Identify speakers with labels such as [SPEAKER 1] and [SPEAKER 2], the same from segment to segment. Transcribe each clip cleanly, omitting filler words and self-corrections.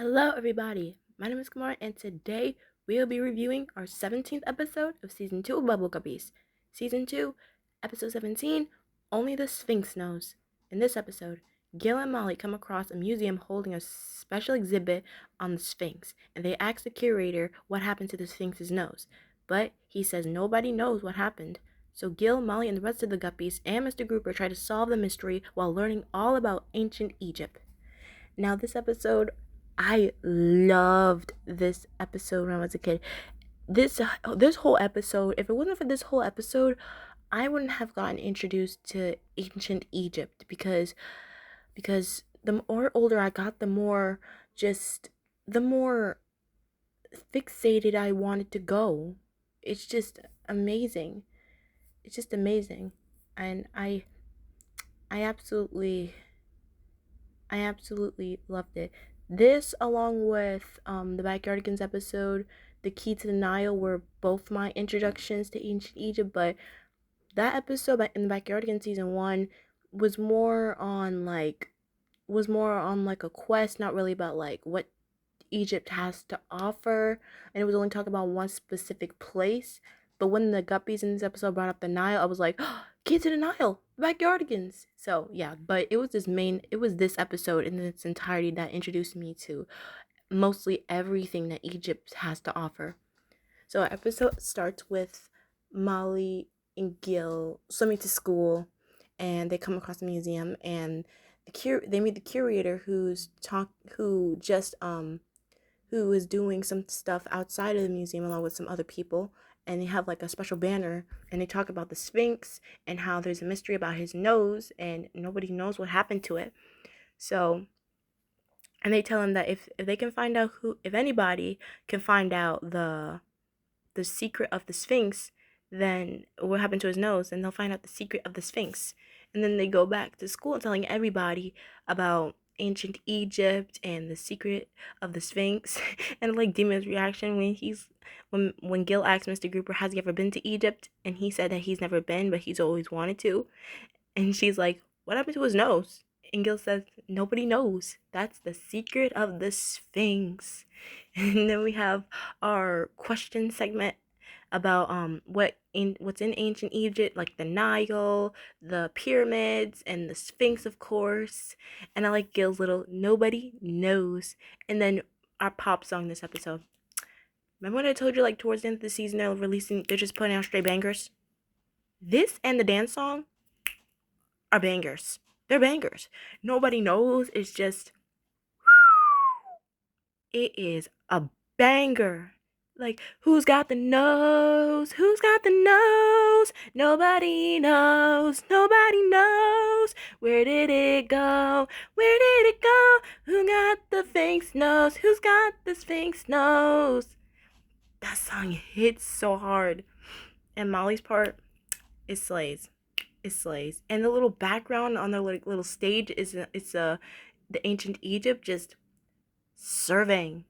[SPEAKER 1] Hello, everybody. My name is Kamar, and today we'll be reviewing our 17th episode of Season 2 of Bubble Guppies. Season 2, Episode 17, Only the Sphinx Knows. In this episode, Gil and Molly come across a museum holding a special exhibit on the Sphinx, and they ask the curator what happened to the Sphinx's nose. But he says nobody knows what happened. So Gil, Molly, and the rest of the Guppies and Mr. Grouper try to solve the mystery while learning all about ancient Egypt. Now, this episode, I loved this episode when I was a kid. This whole episode, if it wasn't for this whole episode, I wouldn't have gotten introduced to ancient Egypt because the more older I got, the more fixated I wanted to go. It's just amazing. It's just amazing. And I absolutely I absolutely loved it. This, along with the Backyardigans episode, The Key to the Nile, were both my introductions to ancient Egypt. But that episode in the Backyardigans season one was more on like a quest, not really about like what Egypt has to offer, and it was only talking about one specific place. But when the Guppies in this episode brought up the Nile, I was like, oh, "Kids in the Nile, backyardigans." So yeah, but it was this episode in its entirety that introduced me to mostly everything that Egypt has to offer. So our episode starts with Molly and Gil swimming to school, and they come across the museum, and they meet the curator who is doing some stuff outside of the museum along with some other people, and they have like a special banner, and they talk about the Sphinx and how there's a mystery about his nose and nobody knows what happened to it. So, and they tell him that if they can find out if anybody can find out the secret of the Sphinx, then what happened to his nose, and they'll find out the secret of the Sphinx. And then they go back to school and telling everybody about ancient Egypt and the secret of the Sphinx. And like Demon's reaction when Gil asked Mr. Grouper, has he ever been to Egypt? And he said that he's never been, but he's always wanted to. And she's like, what happened to his nose? And Gil says, nobody knows. That's the secret of the Sphinx. And then we have our question segment about what's in ancient Egypt, like the Nile, the pyramids, and the Sphinx, of course. And I like Gil's little nobody knows. And then our pop song this episode. Remember when I told you like towards the end of the season they're just putting out straight bangers? This and the dance song are bangers. They're bangers. Nobody knows. It's just it is a banger. Like, who's got the nose? Who's got the nose? Nobody knows. Nobody knows. Where did it go? Where did it go? Who got the Sphinx nose? Who's got the Sphinx nose? That song hits so hard. And Molly's part, it slays. It slays. And the little background on the little stage it's the ancient Egypt just serving.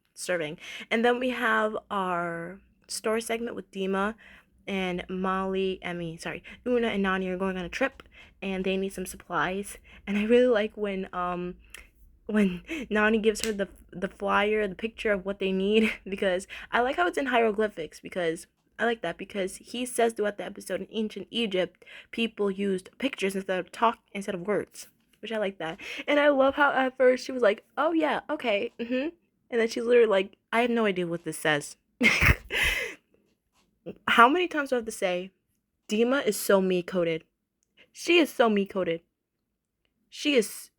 [SPEAKER 1] And then we have our story segment with Dima and Una and Nani are going on a trip, and they need some supplies. And I really like when Nani gives her the flyer, the picture of what they need, because I like how it's in hieroglyphics, because I like that because he says throughout the episode in ancient Egypt people used pictures instead of words, which I like that. And I love how at first she was like, "Oh yeah, okay, mhm," and then she's literally like, "I have no idea what this says." How many times do I have to say, Dima is so me coded? She is so me coded. She is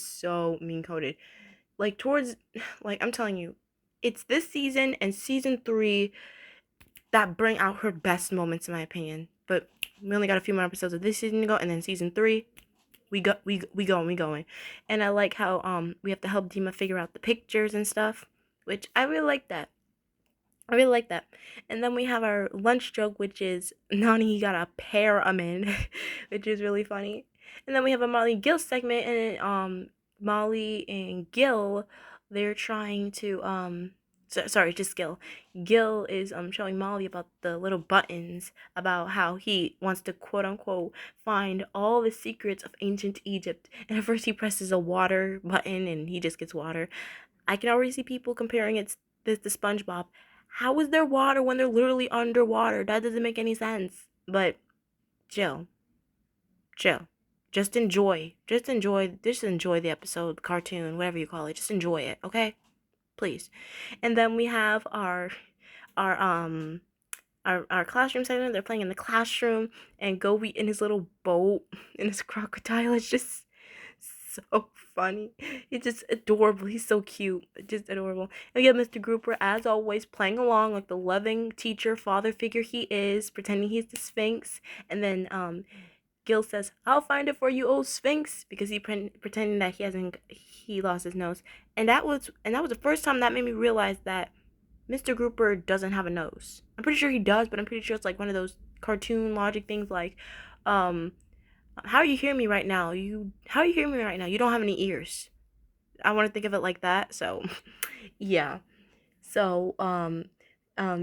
[SPEAKER 1] so mean coded. Like I'm telling you, it's this season and season 3 that bring out her best moments in my opinion. But we only got a few more episodes of this season to go, and then season 3 we going. And I like how we have to help Dima figure out the pictures and stuff, which I really like that. And then we have our lunch joke, which is Nani got a pair of men, which is really funny. And then we have a Molly and Gil segment, and Molly and Gil, they're trying to sorry, just Gil. Gil is showing Molly about the little buttons, about how he wants to quote unquote find all the secrets of ancient Egypt. And at first he presses a water button and he just gets water. I can already see people comparing it to SpongeBob. How is there water when they're literally underwater? That doesn't make any sense. But chill, chill. Just enjoy the episode, cartoon, whatever you call it. Just enjoy it, okay? Please. And then we have our our classroom segment. They're playing in the classroom, and Gobi in his little boat in his crocodile is just so funny. He's just adorable. He's so cute. Just adorable. And we have Mr. Grouper, as always, playing along like the loving teacher, father figure he is, pretending he's the Sphinx. And then Gil says, "I'll find it for you, old Sphinx," because pretending that he lost his nose. And that was the first time that made me realize that Mr. Grouper doesn't have a nose. I'm pretty sure he does, but I'm pretty sure it's like one of those cartoon logic things like, how you hear me right now? How you hear me right now? You don't have any ears. I want to think of it like that. So, yeah. So,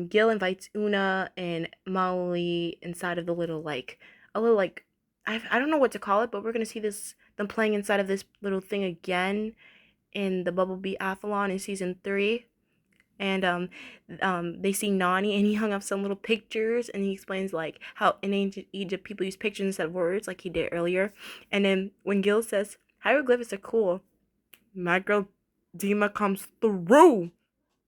[SPEAKER 1] Gil invites Una and Molly inside of the little like a little like I don't know what to call it, but we're gonna see them playing inside of this little thing again in the Bumblebee Athlon in season 3. And they see Nani, and he hung up some little pictures, and he explains like how in ancient Egypt people use pictures instead of words, like he did earlier. And then when Gil says hieroglyphics are cool, my girl Dima comes through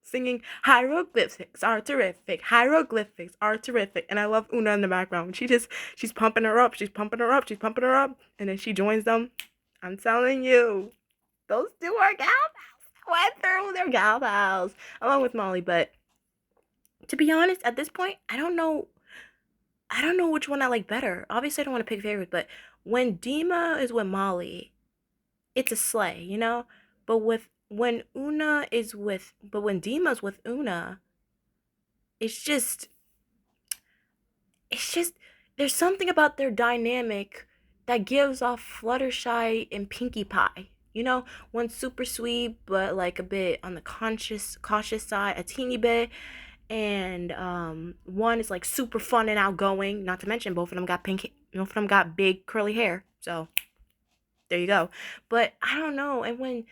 [SPEAKER 1] singing hieroglyphics are terrific, hieroglyphics are terrific. And I love Una in the background. She's pumping her up, she's pumping her up, she's pumping her up, and then she joins them. I'm telling you, those two are gal pals. Went through their gal pals along with Molly. But to be honest, at this point, I don't know which one I like better. Obviously, I don't want to pick favorites, but when Dima is with Molly, it's a sleigh, you know. But when Dima's with Una, it's just there's something about their dynamic that gives off Fluttershy and Pinkie Pie. You know, one's super sweet, but like a bit on the cautious side, a teeny bit. And one is like super fun and outgoing. Not to mention, both of them got big curly hair. So there you go. But I don't know. And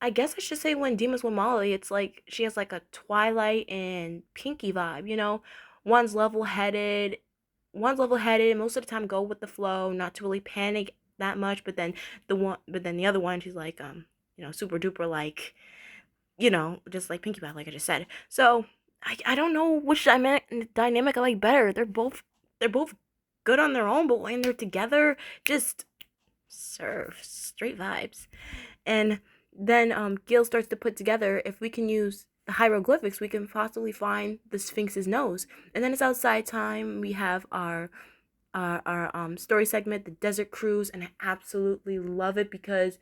[SPEAKER 1] I guess I should say when Dima's with Molly, it's like she has like a Twilight and Pinky vibe. You know, one's level headed. One's level headed. Most of the time, go with the flow, not to really panic that much. But then the other one, she's like super duper like, just like Pinkie Pie, like I just said. So I don't know which dynamic I like better. They're both good on their own, but when they're together, just serve straight vibes. And then Gil starts to put together, if we can use the hieroglyphics, we can possibly find the Sphinx's nose. And then it's outside time. We have our story segment, the desert cruise, and I absolutely love it because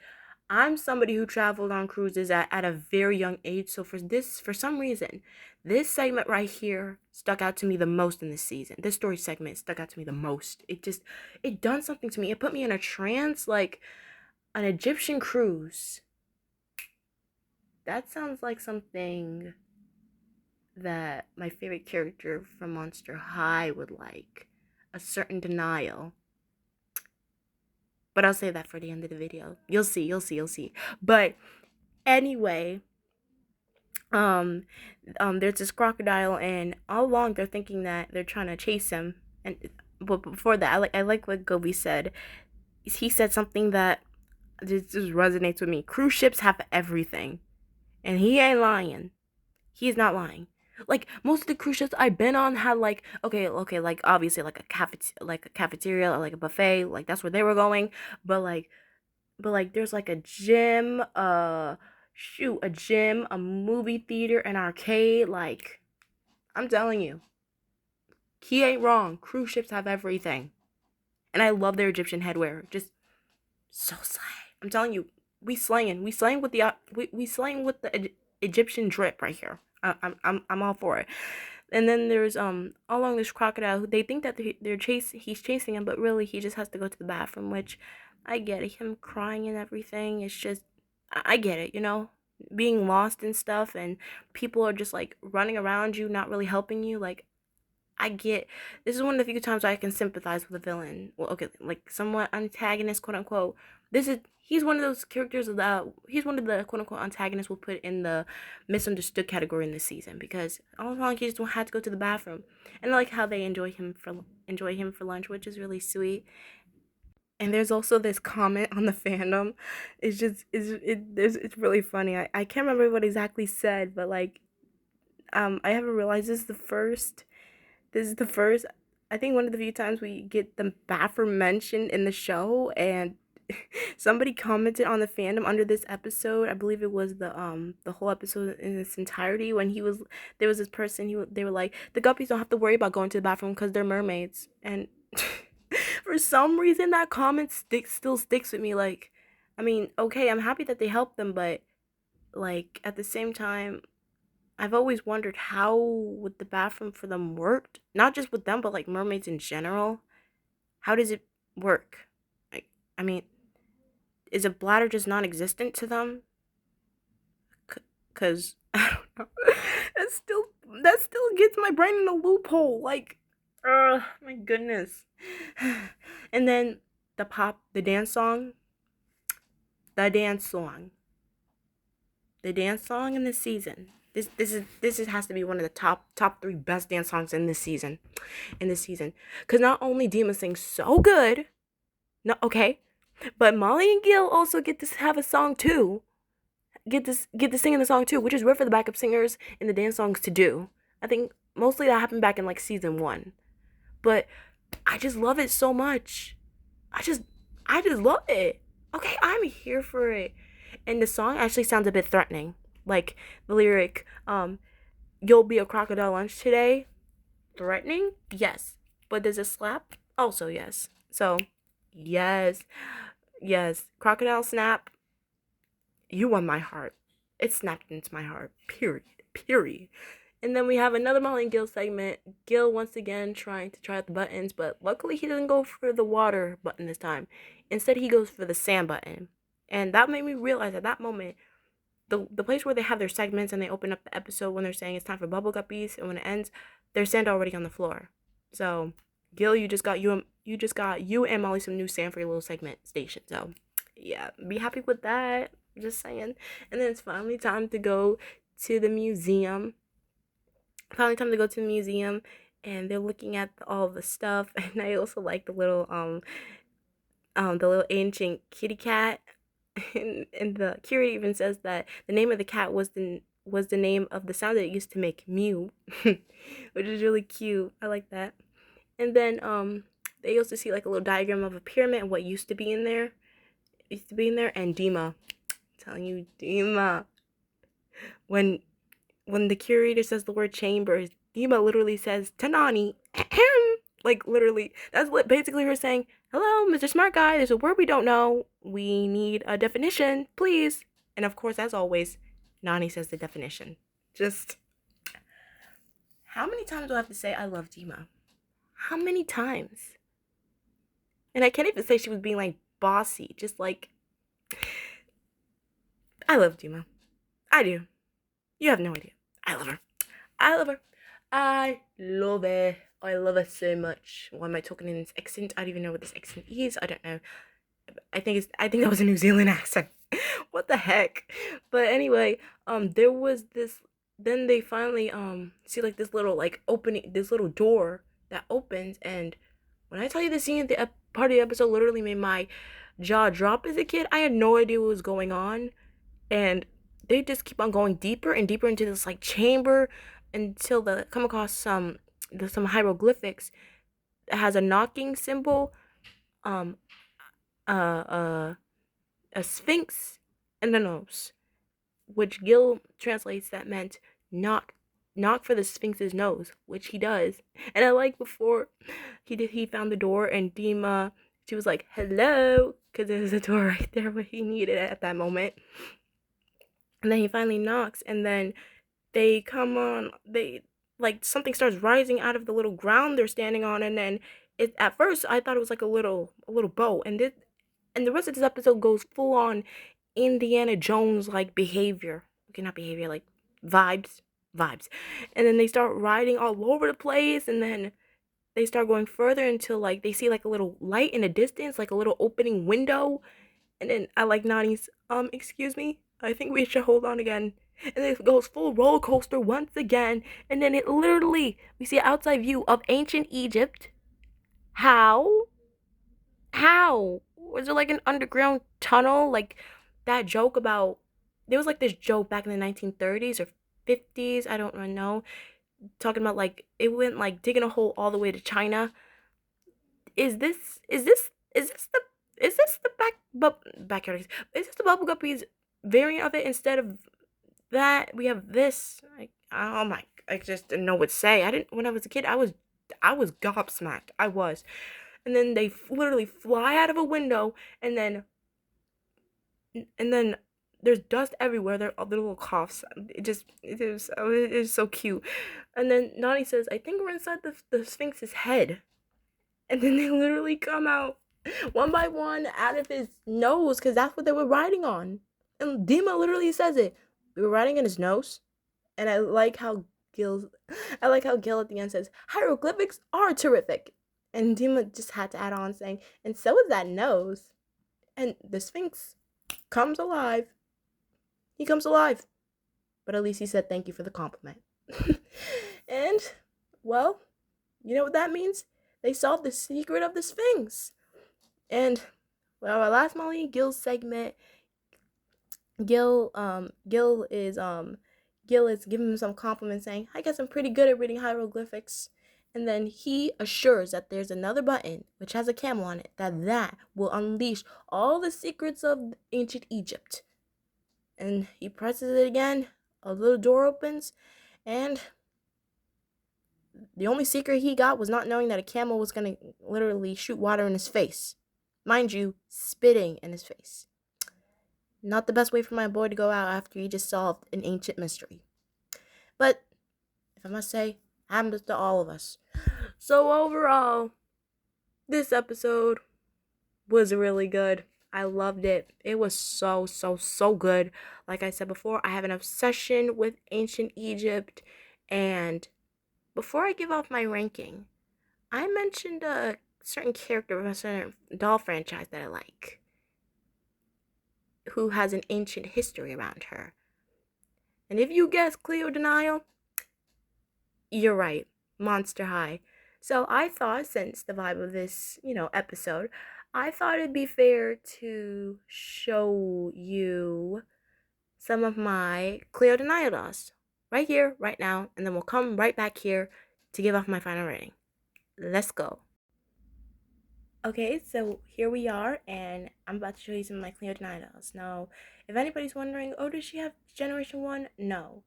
[SPEAKER 1] I'm somebody who traveled on cruises at a very young age. So for some reason, this segment right here stuck out to me the most in this season. This story segment stuck out to me the most. It done something to me. It put me in a trance, like an Egyptian cruise. That sounds like something that my favorite character from Monster High would like. A certain Nile. But I'll save that for the end of the video. You'll see. But anyway, there's this crocodile, and all along they're thinking that they're trying to chase him. But before that, I like what Gobi said. He said something that just resonates with me. Cruise ships have everything, and he ain't lying. He's not lying. Like most of the cruise ships I've been on had like like obviously like a cafeteria or like a buffet, like that's where they were going, but there's like a gym, a gym, a movie theater, an arcade. Like I'm telling you, he ain't wrong. Cruise ships have everything, and I love their Egyptian headwear. Just so slay. I'm telling you, we slaying with the Egyptian drip right here. I'm all for it. And then there's all along this crocodile who they think that he's chasing him, but really he just has to go to the bathroom, which I get it. Him crying and everything. It's just I get it, being lost and stuff, and people are just like running around you, not really helping you. Like I get, this is one of the few times I can sympathize with a villain. Well, okay, like somewhat antagonist, quote unquote. He's one of those characters that he's one of the quote unquote antagonists we'll put in the misunderstood category in this season, because all along he just had to go to the bathroom, and I like how they enjoy him for lunch, which is really sweet. And there's also this comment on the fandom. It's really funny. I can't remember what exactly said, but like I haven't realized this is the first, I think one of the few times we get the bathroom mentioned in the show, and somebody commented on the fandom under this episode. I believe it was the whole episode in its entirety, when there was this person, they were like, the Guppies don't have to worry about going to the bathroom because they're mermaids. And for some reason that comment still sticks with me. Like, I mean, okay, I'm happy that they helped them, but like at the same time, I've always wondered how would the bathroom for them worked? Not just with them, but like mermaids in general. How does it work? Like, I mean, is a bladder just non-existent to them? Cause I don't know. That that still gets my brain in a loophole. Like, my goodness. And then the dance song, the dance song, the dance song in this season. This has to be one of the top 3 best dance songs in this season. Because not only Dima sings so good, no, okay, but Molly and Gil also get to have a song too. Get to sing in the song too, which is rare for the backup singers in the dance songs to do. I think mostly that happened back in like season 1, but I just love it so much. I just love it. Okay, I'm here for it. And the song actually sounds a bit threatening. Like the lyric, you'll be a crocodile lunch today. Threatening? Yes. But does it slap? Also yes. So, yes. Yes. Crocodile snap. You won my heart. It snapped into my heart. Period. Period. And then we have another Molly and Gil segment. Gil once again trying to try out the buttons, but luckily he doesn't go for the water button this time. Instead, he goes for the sand button. And that made me realize at that moment, the place where they have their segments and they open up the episode when they're saying it's time for Bubble Guppies, and when it ends, there's sand already on the floor. So, Gil, you just got you and Molly some new sand for your little segment station. So, yeah, be happy with that. Just saying. And then it's finally time to go to the museum. And they're looking at all the stuff. And I also like the little ancient kitty cat. And the curator even says that the name of the cat was the name of the sound that it used to make, mew, which is really cute. I like that. And then they also see like a little diagram of a pyramid and what used to be in there. And Dima, I'm telling you, Dima, when the curator says the word chambers, Dima literally says Tanani. Like, literally, that's what basically her saying, hello, Mr. Smart Guy, there's a word we don't know. We need a definition, please. And of course, as always, Nani says the definition. Just, how many times do I have to say I love Dima? How many times? And I can't even say she was being like bossy. Just like, I love Dima. I do. You have no idea. I love her. I love her. I love her. I love her so much. Why am I talking in this accent? I don't even know what this accent is. I don't know. I think that was a New Zealand accent. What the heck? But anyway, there was this. Then they finally see like this little like opening, this little door that opens, and when I tell you the scene at the part of the episode literally made my jaw drop as a kid. I had no idea what was going on, and they just keep on going deeper and deeper into this like chamber until they come across some hieroglyphics that has a knocking symbol, a sphinx, and a nose, which Gil translates that meant knock for the sphinx's nose, which he does. And I like before he found the door, and Dima, she was like hello, because there's a door right there where he needed it at that moment. And then he finally knocks, and then they come on, they like something starts rising out of the little ground they're standing on, and then at first I thought it was like a little boat, and the rest of this episode goes full on Indiana Jones like behavior. Okay, not behavior, like vibes. vibes. And then they start riding all over the place, and then they start going further until like they see like a little light in the distance, like a little opening window. And then I like Nani's, excuse me, I think we should hold on again. And then it goes full roller coaster once again. And then it literally, we see an outside view of ancient Egypt. How? How? Was there like an underground tunnel? Like that joke about, there was like this joke back in the 1930s or 50s, I don't really know, talking about like it went like digging a hole all the way to China. Is this the backyard? Is this the Bubble Guppies variant of it? Instead of that, we have this. Like, oh my! I just didn't know what to say. I didn't when I was a kid. I was gobsmacked. I was, and then they literally fly out of a window, and then there's dust everywhere. They're all the little coughs. It is so cute. And then Nani says, "I think we're inside the Sphinx's head." And then they literally come out one by one out of his nose, because that's what they were riding on. And Dima literally says it. We were riding in his nose. And I like how Gil at the end says, hieroglyphics are terrific. And Dima just had to add on saying, and so is that nose. And the Sphinx comes alive. He comes alive. But at least he said thank you for the compliment. And, well, you know what that means? They solved the secret of the Sphinx. And, well, our last Molly Gil segment, Gil is giving him some compliments, saying, I guess I'm pretty good at reading hieroglyphics. And then he assures that there's another button, which has a camel on it, that will unleash all the secrets of ancient Egypt. And he presses it again, a little door opens, and the only secret he got was not knowing that a camel was going to literally shoot water in his face. Mind you, spitting in his face. Not the best way for my boy to go out after he just solved an ancient mystery. But, if I must say, happens to all of us. So overall, this episode was really good. I loved it. It was so good. Like I said before, I have an obsession with ancient Egypt. And before I give off my ranking, I mentioned a certain character of a certain doll franchise that I like, who has an ancient history around her. And if you guess Cleo Nile, you're right. Monster High. So I thought, since the vibe of this, episode, I thought it'd be fair to show you some of my Cleo Nile dolls. Right here, right now, and then we'll come right back here to give off my final rating. Let's go. Okay, so here we are, and I'm about to show you some of my Cleo Nile dolls. Now, if anybody's wondering, oh, does she have Generation 1? No.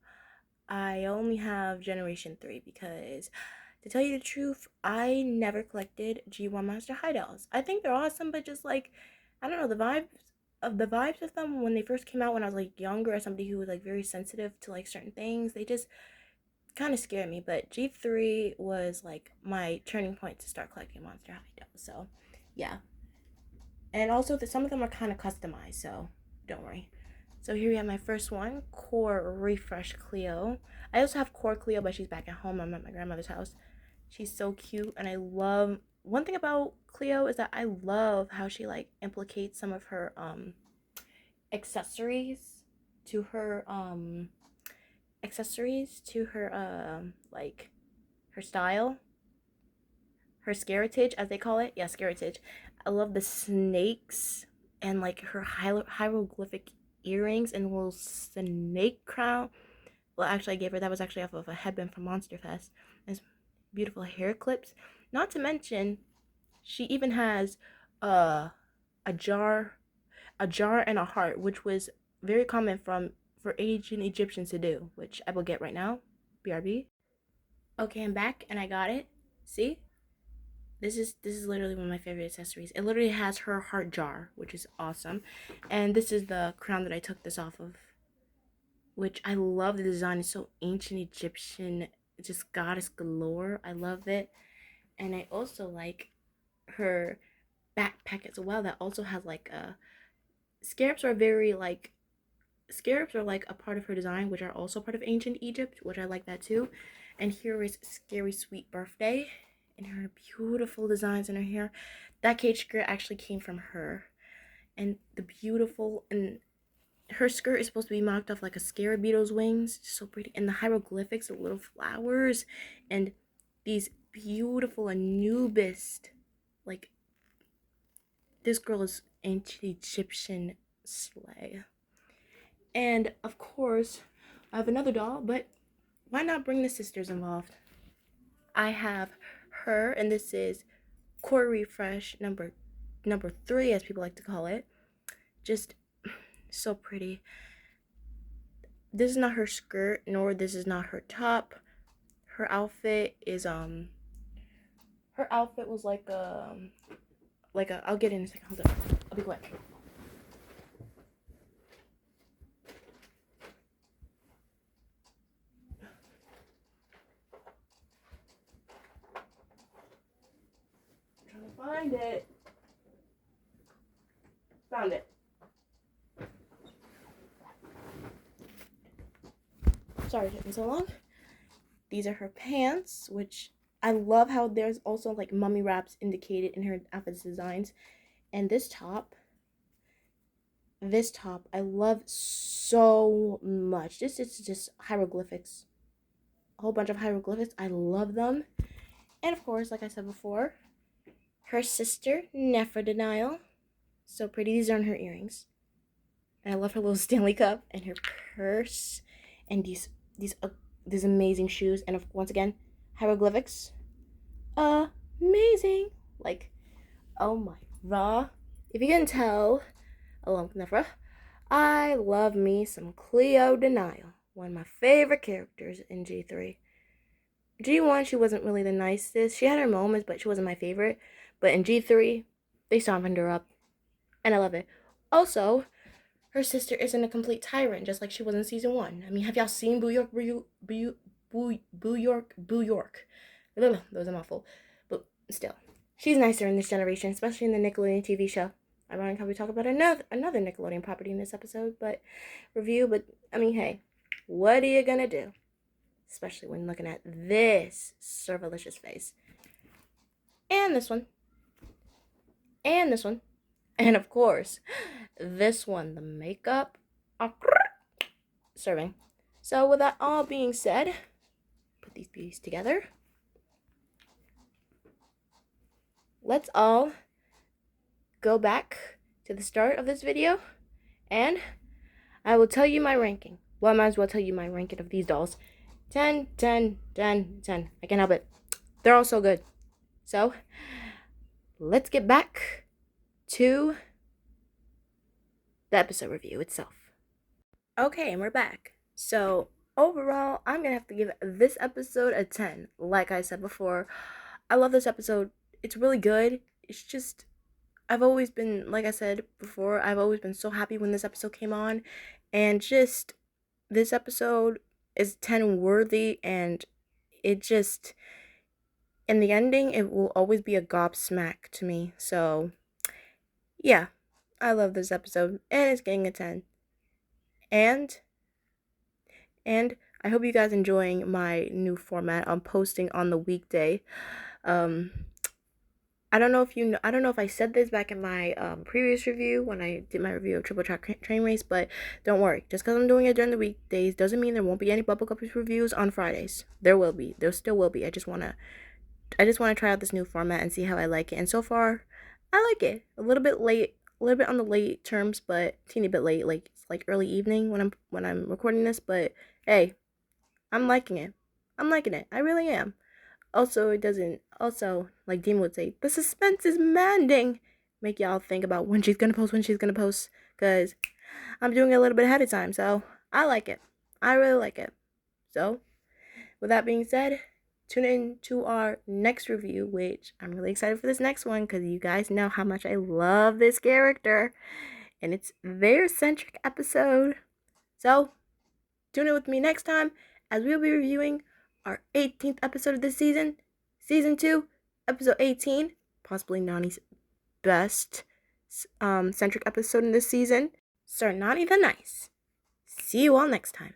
[SPEAKER 1] I only have Generation 3 because, to tell you the truth, I never collected G1 Monster High dolls. I think they're awesome, but just like, I don't know, the vibes of them when they first came out when I was like younger, or somebody who was like very sensitive to like certain things, they just kind of scared me. But G3 was like my turning point to start collecting Monster High dolls. So, yeah. And also, some of them are kind of customized, so don't worry. So here we have my first one, Core Refresh Cleo. I also have Core Cleo, but she's back at home. I'm at my grandmother's house. She's so cute, and I love, one thing about Cleo is that I love how she like implicates some of her accessories to her like her style, her scaritage, as they call it. Yeah, scaritage. I love the snakes and like her hieroglyphic earrings and a little snake crown. Well, actually, I gave her, that was actually off of a headband from Monster Fest. There's beautiful hair clips. Not to mention, she even has a jar and a heart, which was very common for ancient Egyptians to do, which I will get right now. BRB. Okay, I'm back and I got it. See? This is literally one of my favorite accessories. It literally has her heart jar, which is awesome. And this is the crown that I took this off of, which I love. The design is so ancient Egyptian, just goddess galore. I love it. And I also like her backpack as well, that also has like a, scarabs are very like scarabs are like a part of her design, which are also part of ancient Egypt, which I like that too. And here is Scary Sweet Birthday and her beautiful designs in her hair. That cage skirt actually came from her. And the beautiful, and her skirt is supposed to be marked off like a scarab beetle's wings. So pretty. And the hieroglyphics, the little flowers, and these beautiful Anubis. Like, this girl is ancient Egyptian slay. And of course, I have another doll, but why not bring the sisters involved? I have her, and this is Core Refresh number 3, as people like to call it. Just so pretty. This is not her skirt, nor this is not her top. Her outfit is her outfit was like a I'll get in a second. Hold on. I'll be quick. Find it. Found it. Sorry it took me so long. These are her pants, which I love how there's also like mummy wraps indicated in her outfit designs. And this top I love so much. This is just hieroglyphics. A whole bunch of hieroglyphics. I love them. And of course, like I said before, her sister, Nile. So pretty. These are on her earrings. And I love her little Stanley cup and her purse and these amazing shoes. And once again, hieroglyphics. Amazing. Like, oh my raw. If you can tell, along with Nefra, I love me some Cleo Nile. One of my favorite characters in G3. G1, she wasn't really the nicest. She had her moments, but she wasn't my favorite. But in G3, they softened her up. And I love it. Also, her sister isn't a complete tyrant, just like she was in season 1. I mean, have y'all seen Boo York? That was a mouthful. But still, she's nicer in this generation, especially in the Nickelodeon TV show. Ironic how we talk about another Nickelodeon property in this episode, but I mean, hey, what are you gonna do? Especially when looking at this servalicious face. And this one. And this one. And of course, this one, the makeup. Serving. So with that all being said, put these beauties together. Let's all go back to the start of this video, and I will tell you my ranking. Well, I might as well tell you my ranking of these dolls. 10, 10, 10, 10. I can't help it. They're all so good. So, let's get back to the episode review itself. Okay, and we're back. So, overall, I'm going to have to give this episode a 10. Like I said before, I love this episode. It's really good. It's just, I've always been, like I said before, I've always been so happy when this episode came on. And just, this episode is 10 worthy, and it just, in the ending, it will always be a gobsmack to me. So, yeah, I love this episode, and it's getting a 10. And I hope you guys enjoying my new format. I'm posting on the weekday. I don't know if I said this back in my previous review when I did my review of Triple Track Train Race, but don't worry. Just because I'm doing it during the weekdays doesn't mean there won't be any Bubble Guppies reviews on Fridays. There will be. There still will be. I just wanna try out this new format and see how I like it. And so far, I like it. A little bit on the late terms, but teeny bit late. Like it's like early evening when I'm recording this. But hey, I'm liking it. I really am. Also, like Dean would say, the suspense is demanding. Make y'all think about when she's gonna post, because I'm doing it a little bit ahead of time, so I like it. I really like it. So, with that being said, tune in to our next review, which I'm really excited for this next one, because you guys know how much I love this character, and it's their centric episode. So, tune in with me next time, as we'll be reviewing our 18th episode of this season, season 2, episode 18, possibly Nani's best centric episode in this season, Sir Nani the Nice. See you all next time.